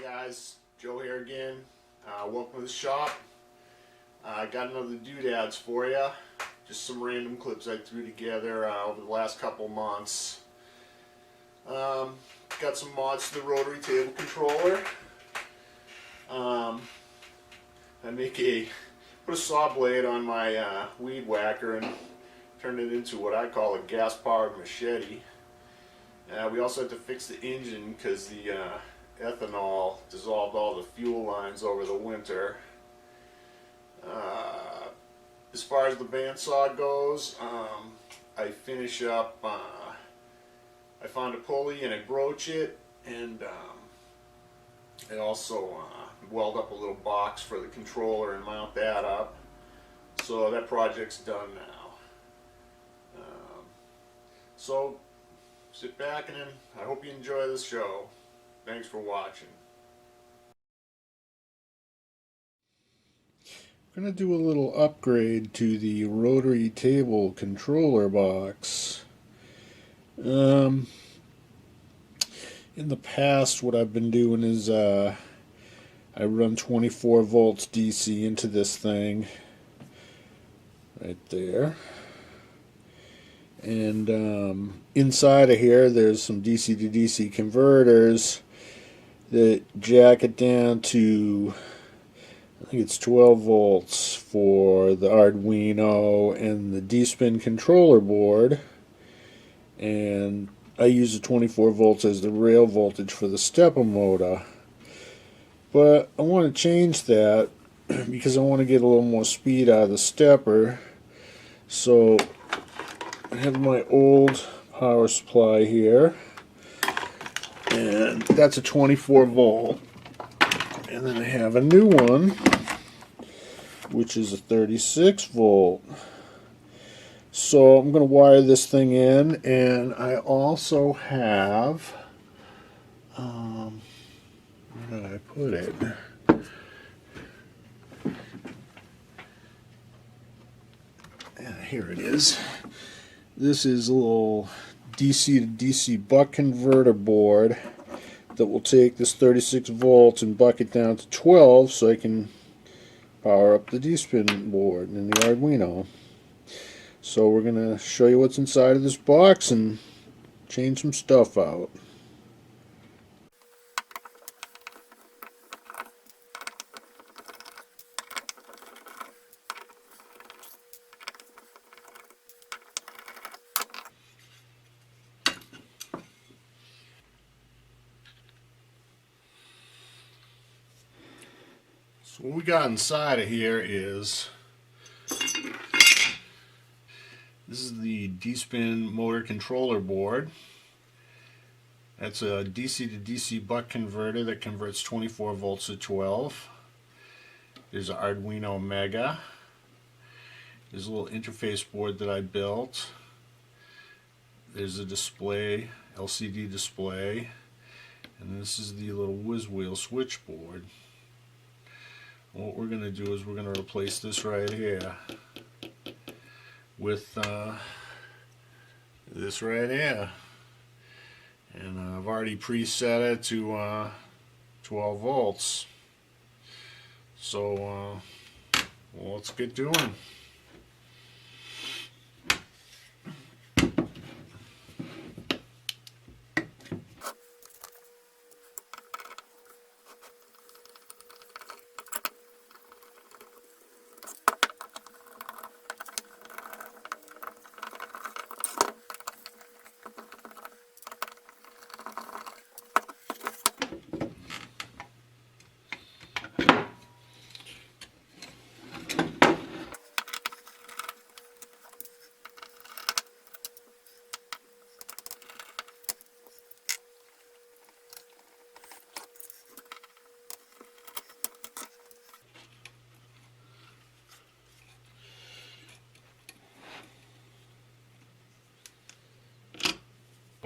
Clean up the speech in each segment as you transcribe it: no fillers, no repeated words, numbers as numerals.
guys, Joe here again. Welcome to the shop. I got another Doodads for you. Just some random clips I threw together over the last couple months. Got some mods to the rotary table controller. I put a saw blade on my weed whacker and turned it into what I call a gas-powered machete. We also had to fix the engine because the ethanol dissolved all the fuel lines over the winter. As far as the bandsaw goes, I finish up, I found a pulley and I broach it, and I also weld up a little box for the controller and mount that up. So that project's done now. So sit back and I hope you enjoy this show. Thanks for watching. I'm going to do a little upgrade to the rotary table controller box. In the past, what I've been doing is I run 24 volts DC into this thing right there. And inside of here there's some DC to DC converters that jack it down to, I think it's 12 volts for the Arduino and the D-spin controller board, and I use the 24 volts as the rail voltage for the stepper motor. But I want to change that because I want to get a little more speed out of the stepper. So I have my old power supply here, and that's a 24 volt, and then I have a new one which is a 36 volt. So I'm going to wire this thing in, and I also have where did I put it? Yeah, here it is. This is a little DC to DC buck converter board that will take this 36 volts and buck it down to 12 so I can power up the D-spin board and the Arduino. So we're going to show you what's inside of this box and change some stuff out. So what we got inside of here is, this is the D-spin motor controller board. That's a DC to DC buck converter that converts 24 volts to 12. There's an Arduino Mega. There's a little interface board that I built. There's a display, LCD display. And this is the little whiz wheel switchboard. What we're going to do is we're going to replace this right here with this right here, and I've already preset it to 12 volts. So well, let's get doing.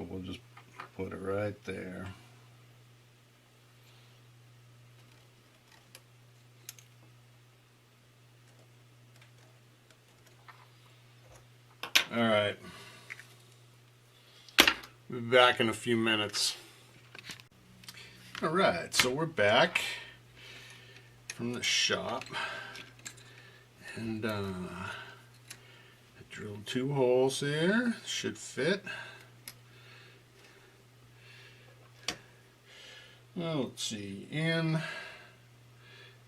We'll just put it right there. All right. We'll be back in a few minutes. Alright, so we're back from the shop, and I drilled 2 holes here. Should fit. Well, let's see, in,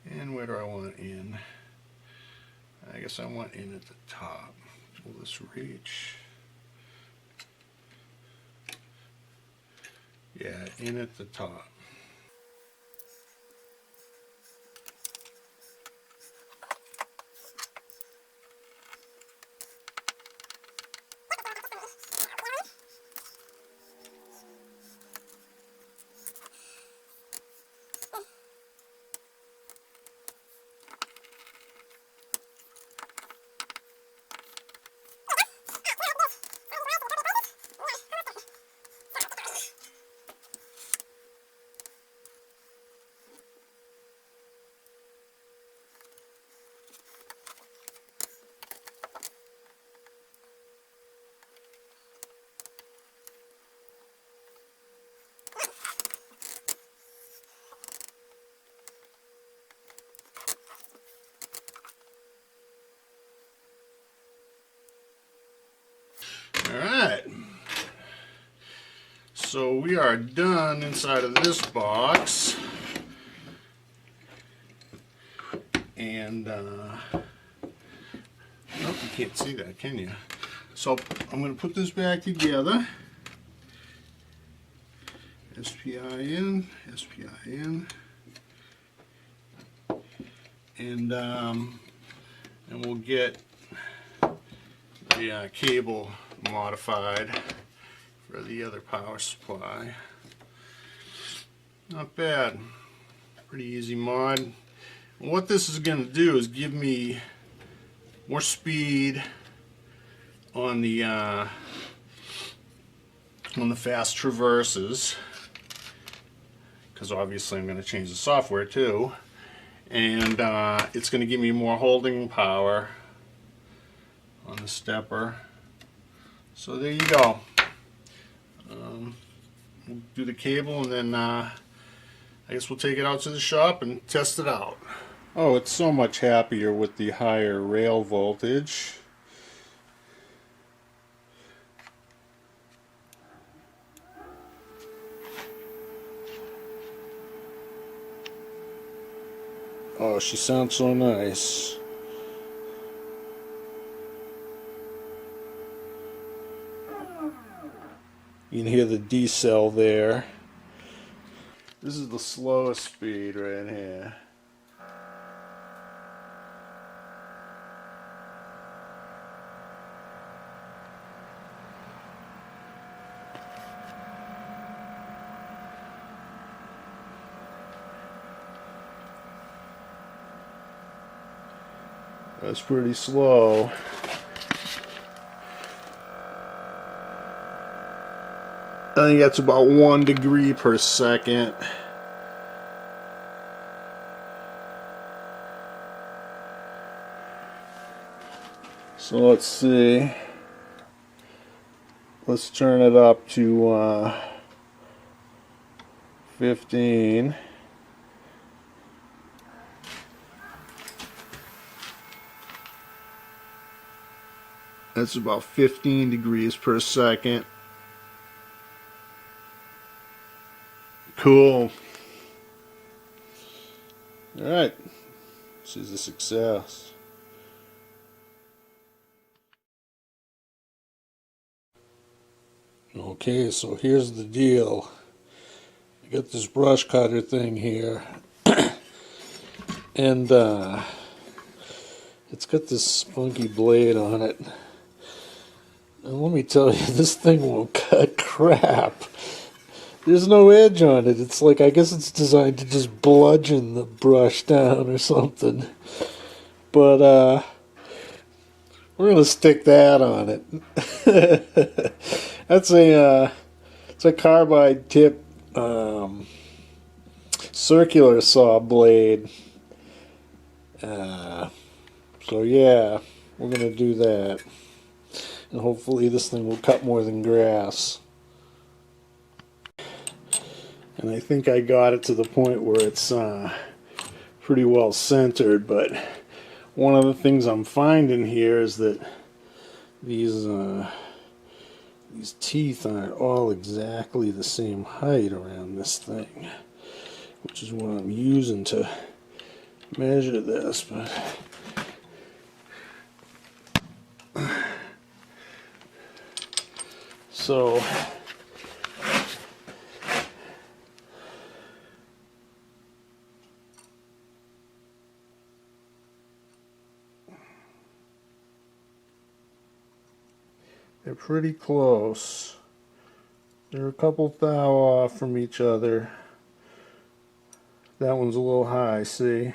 and where do I want in? I guess I want in at the top. Will this reach? Yeah, in at the top. Alright, so we are done inside of this box, and oh, you can't see that, can you? So I'm going to put this back together. SPI in, SPI in, and we'll get the cable modified for the other power supply. Not bad. Pretty easy mod. And what this is going to do is give me more speed on the fast traverses, because obviously I'm going to change the software too, and it's going to give me more holding power on the stepper. So there you go. We'll do the cable, and then I guess we'll take it out to the shop and test it out. Oh, it's so much happier with the higher rail voltage. Oh, she sounds so nice. You can hear the decel there. This is the slowest speed right here. That's pretty slow. I think that's about 1 degree per second. So let's see. Let's turn it up to 15. That's about 15 degrees per second. Cool. Alright. This is a success. Okay, so here's the deal. I got this brush cutter thing here. And it's got this funky blade on it. And let me tell you, this thing won't cut crap. There's no edge on it. It's like, I guess it's designed to just bludgeon the brush down or something. But we're gonna stick that on it. That's it's a carbide tip circular saw blade. So yeah, we're gonna do that, and hopefully this thing will cut more than grass. And I think I got it to the point where it's pretty well centered, but one of the things I'm finding here is that these teeth aren't all exactly the same height around this thing, which is what I'm using to measure this. But so they're pretty close. They're a couple thou off from each other. That one's a little high, see?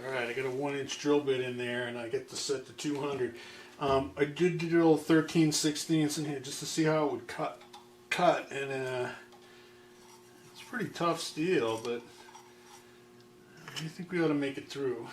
Alright, I got a 1-inch drill bit in there and I get to set to 200. I did drill 13/16 in here just to see how it would cut, and it's pretty tough steel, but I think we ought to make it through.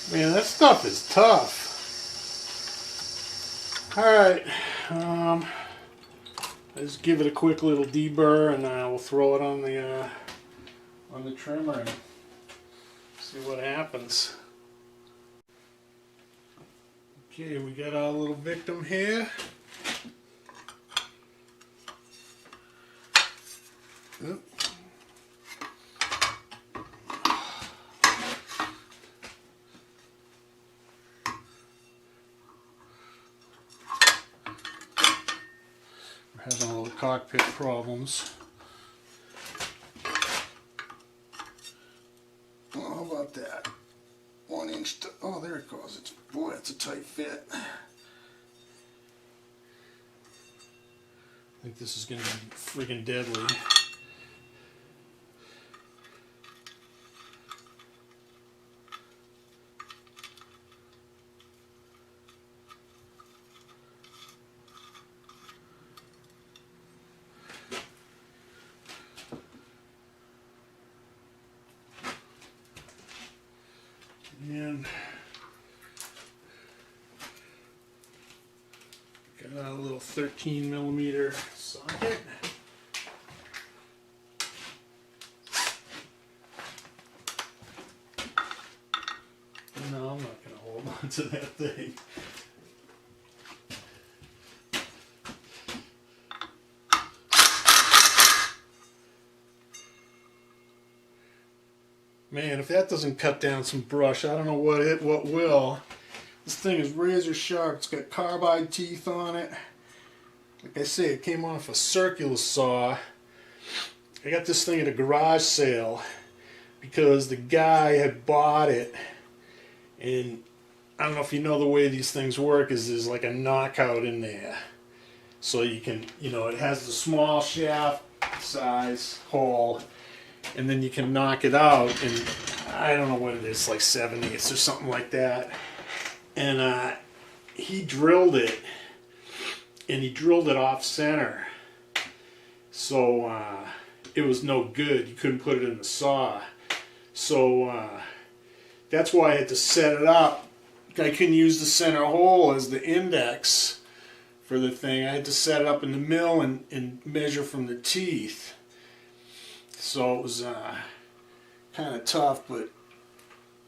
Man, that stuff is tough. Alright, I just give it a quick little deburr and we'll throw it on the trimmer and see what happens. Okay, we got our little victim here. Oop. Having all the cockpit problems. Oh, how about that? 1 inch. Oh, there it goes. Boy, it's a tight fit. I think this is going to be friggin' deadly. And got a little 13mm socket. No, I'm not going to hold on to that thing. Man, if that doesn't cut down some brush, I don't know what will. This thing is razor sharp. It's got carbide teeth on it. Like I say, it came off a circular saw. I got this thing at a garage sale because the guy had bought it, and I don't know if you know the way these things work, is there's like a knockout in there. So you can, it has the small shaft size hole, and then you can knock it out, and I don't know what it is, like 7/8 or something like that. And he drilled it, and he drilled it off center, so it was no good. You couldn't put it in the saw. So that's why I had to set it up. I couldn't use the center hole as the index for the thing. I had to set it up in the mill and measure from the teeth. So it was kind of tough, but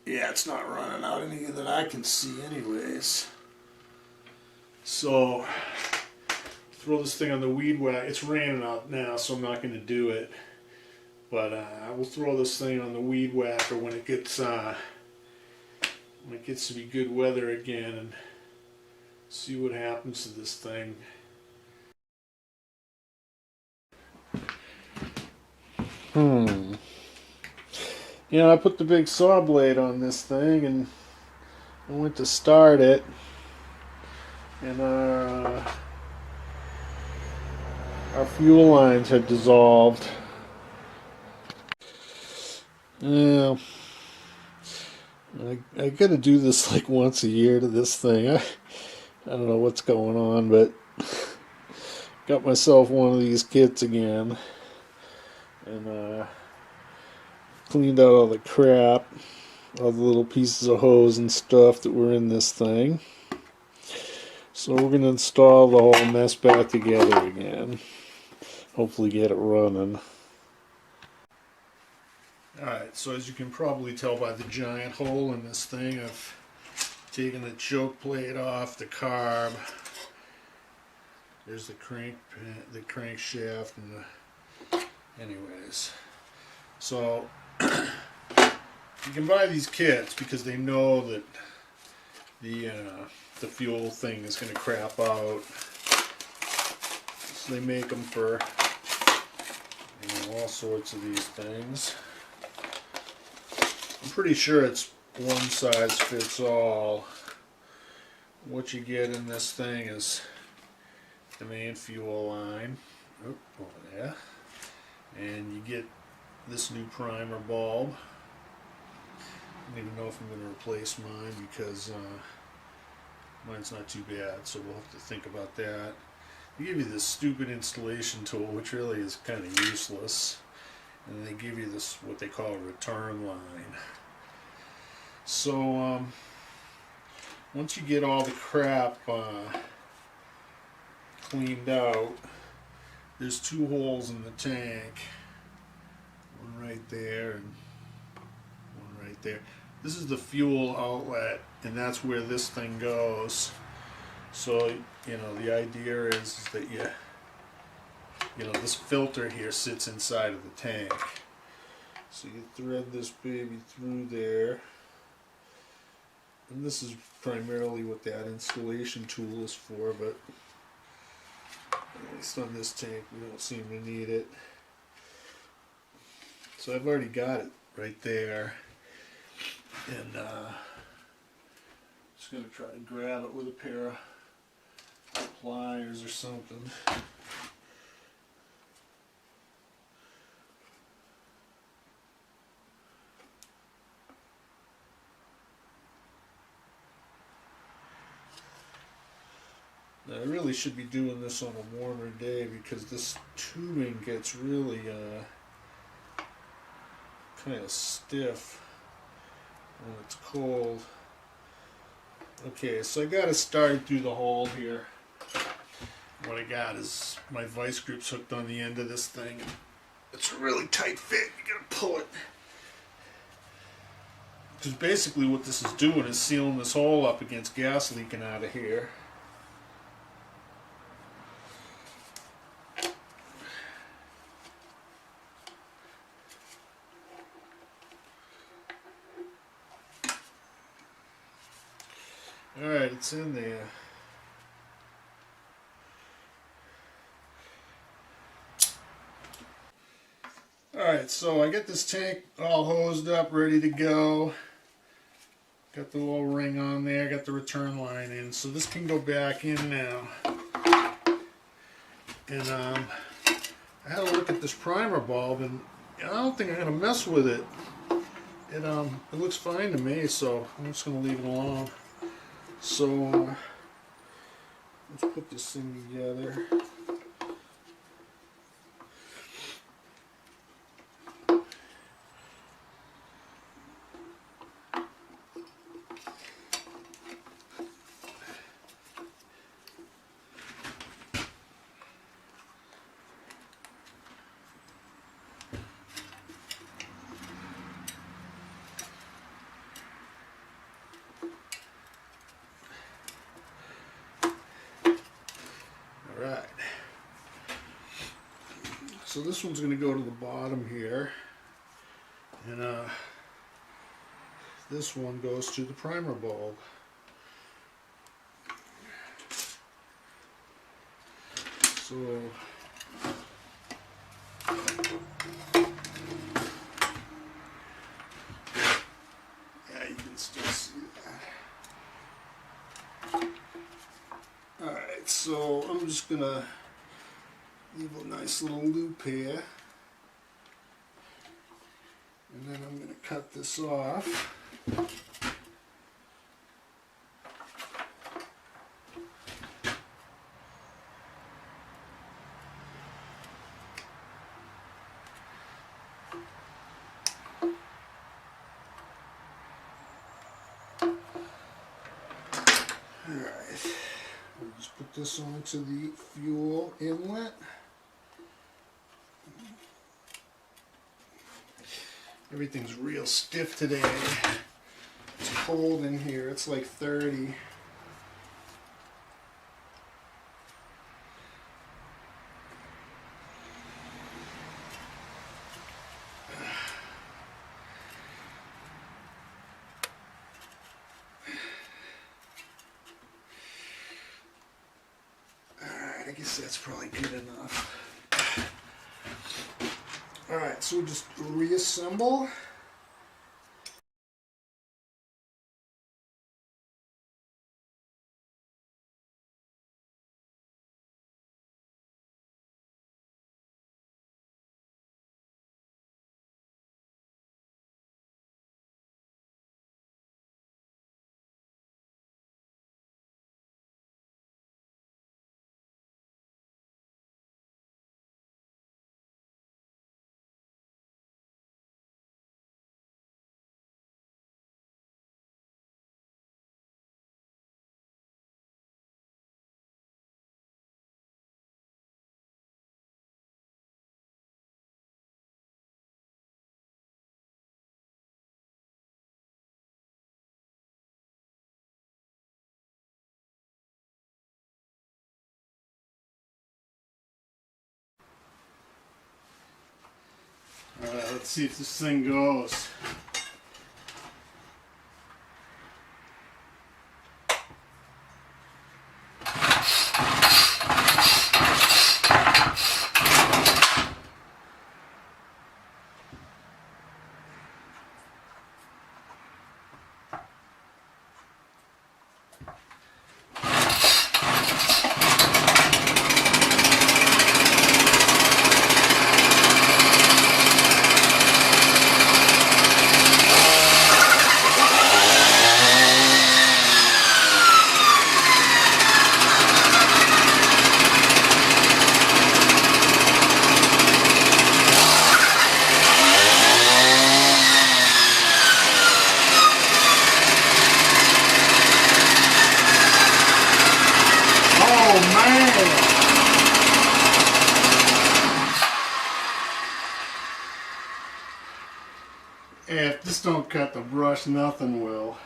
yeah, it's not running out any that I can see anyways. So throw this thing on the weed whacker. It's raining out now, so I'm not going to do it. But I will throw this thing on the weed whacker when it gets to be good weather again, and see what happens to this thing. You know, I put the big saw blade on this thing, and I went to start it, and our fuel lines had dissolved. Yeah, I gotta do this like once a year to this thing. I don't know what's going on, but got myself one of these kits again, and cleaned out all the crap, all the little pieces of hose and stuff that were in this thing. So we're going to install the whole mess back together again. Hopefully get it running. Alright, so as you can probably tell by the giant hole in this thing, I've taken the choke plate off, the carb. There's the crankshaft, and anyways. So you can buy these kits because they know that the fuel thing is going to crap out. So they make them for all sorts of these things. I'm pretty sure it's one size fits all. What you get in this thing is the main fuel line, over there, and you get this new primer bulb. I don't even know if I'm going to replace mine because mine's not too bad, so we'll have to think about that. They give you this stupid installation tool, which really is kind of useless, and they give you this, what they call a return line. So once you get all the crap cleaned out, there's two holes in the tank, one right there and one right there. This is the fuel outlet, and that's where this thing goes. So, you know, the idea is that you know, this filter here sits inside of the tank. So you thread this baby through there. And this is primarily what that installation tool is for, but at least on this tank we don't seem to need it. So I've already got it right there. And just going to try to grab it with a pair of pliers or something. Now, I really should be doing this on a warmer day because this tubing gets really kind of stiff when it's cold. Okay, so I got it started through the hole here. What I got is my vice grips hooked on the end of this thing. It's a really tight fit. You gotta pull it. Because basically what this is doing is sealing this hole up against gas leaking out of here. Alright, it's in there. Alright, so I got this tank all hosed up, ready to go. Got the little ring on there, got the return line in, so this can go back in now. And I had a look at this primer bulb, and I don't think I'm going to mess with it. It looks fine to me, so I'm just going to leave it alone. So let's put this thing together. So this one's going to go to the bottom here, and this one goes to the primer bulb. So yeah, you can still see that. Alright, so I'm just going to leave a nice little loop here. And then I'm going to cut this off. Alright, we'll just put this onto the fuel inlet. Everything's real stiff today. It's cold in here, it's like 30. I guess that's probably good enough. Alright, so we'll just reassemble. Alright, let's see if this thing goes. If this don't cut the brush, nothing will.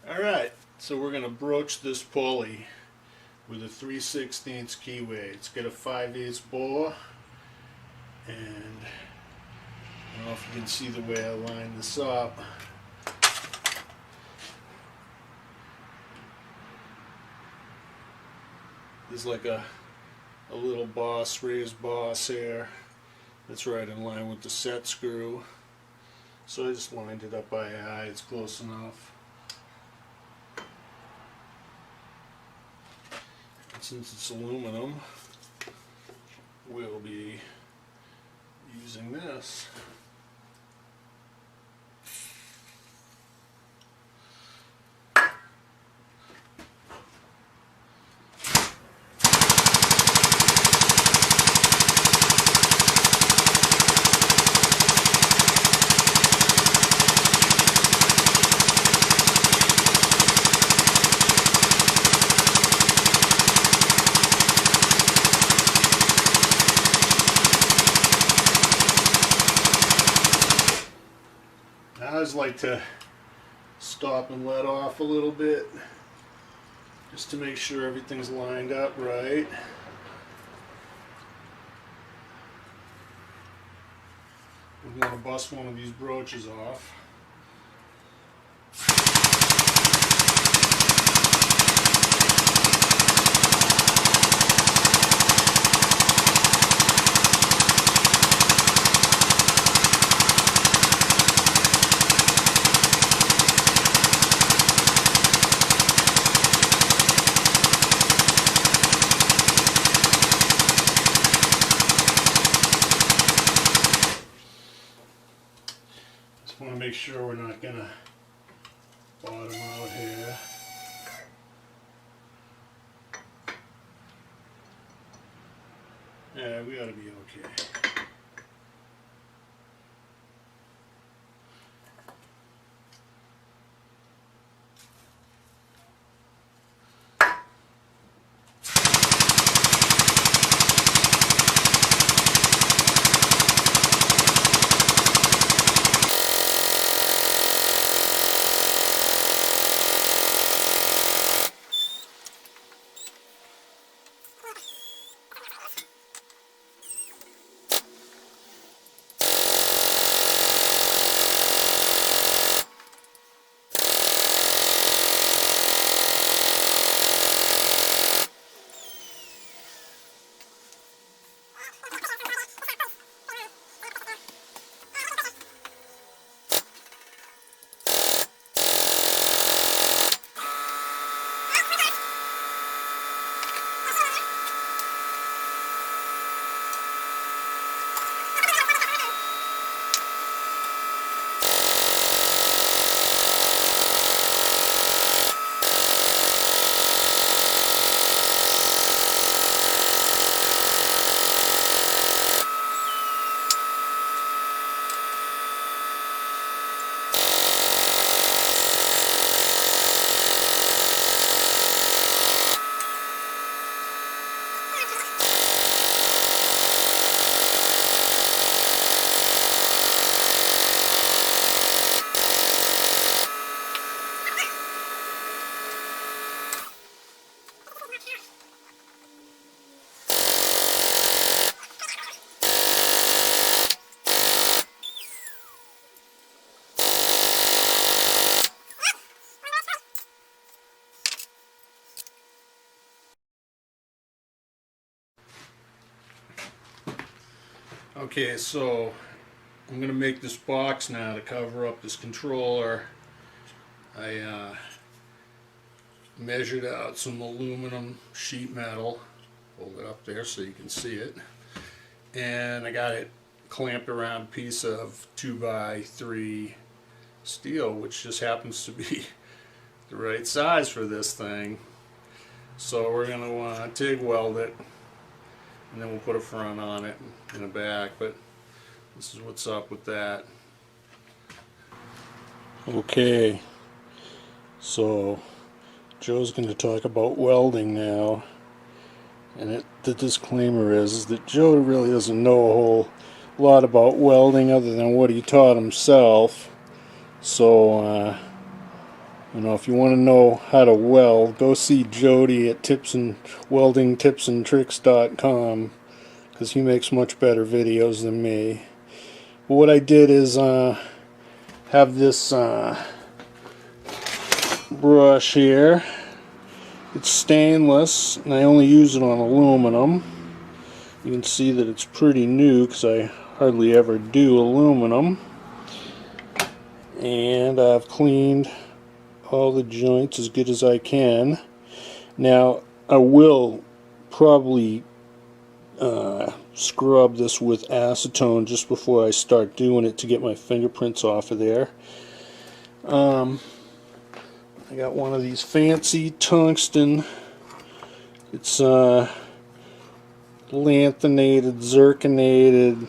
Alright, so we're going to broach this pulley with a 3/16 keyway. It's got a 5/8 bore, and I don't know if you can see the way I lined this up. There's like a little boss, raised boss here. That's right in line with the set screw. So I just lined it up by eye. It's close enough. And since it's aluminum, we'll be using this. I always like to stop and let off a little bit just to make sure everything's lined up right. We want to bust one of these broaches off. Want to make sure we're not going to bottom out here. Yeah, we ought to be okay. Okay, so I'm going to make this box now to cover up this controller. I measured out some aluminum sheet metal, hold it up there so you can see it, and I got it clamped around a piece of 2x3 steel, which just happens to be the right size for this thing. So we're going to TIG weld it, and then we'll put a front on it and a back, but this is what's up with that. Okay, so Joe's going to talk about welding now, and the disclaimer is that Joe really doesn't know a whole lot about welding other than what he taught himself. So you know, if you want to know how to weld, go see Jody at weldingtipsandtricks.com, because he makes much better videos than me. But what I did is have this brush here. It's stainless, and I only use it on aluminum. You can see that it's pretty new because I hardly ever do aluminum. And I've cleaned all the joints as good as I can. Now, I will probably scrub this with acetone just before I start doing it to get my fingerprints off of there. I got one of these fancy tungsten. It's lanthanated, zirconated.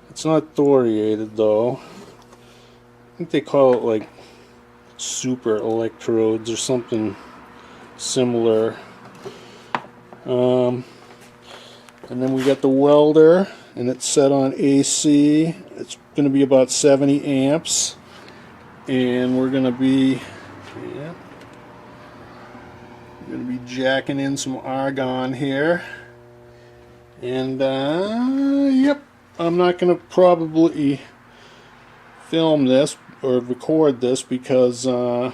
It's not thoriated though. I think they call it like super electrodes or something similar. And then we got the welder, and it's set on AC. It's going to be about 70 amps, and we're going to be jacking in some argon here. And yep, I'm not going to probably film this or record this because all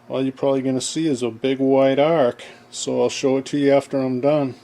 you're probably going to see is a big white arc. So I'll show it to you after I'm done.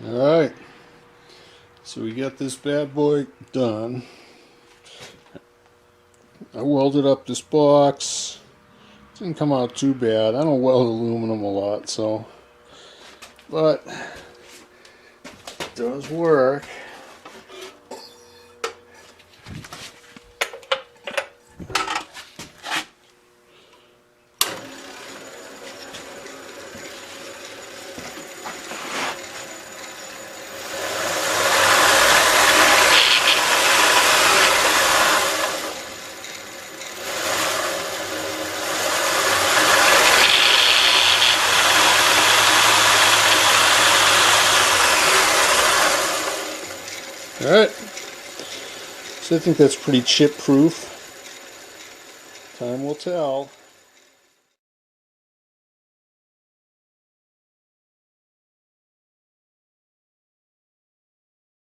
Alright, so we got this bad boy done. I welded up this box. Didn't come out too bad. I don't weld aluminum a lot, so, but it does work. Alright, so I think that's pretty chip proof. Time will tell.